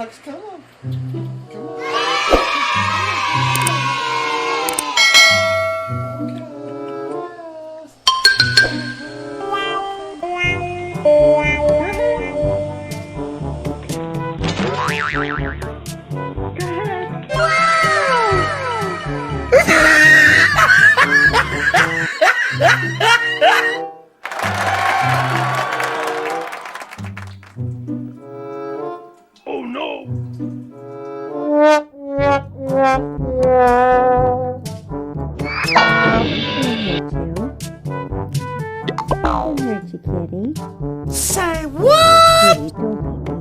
Alex, come on. Come on. Oh no! Don't hurt you, kitty. Say what? Kitty, don't be mean.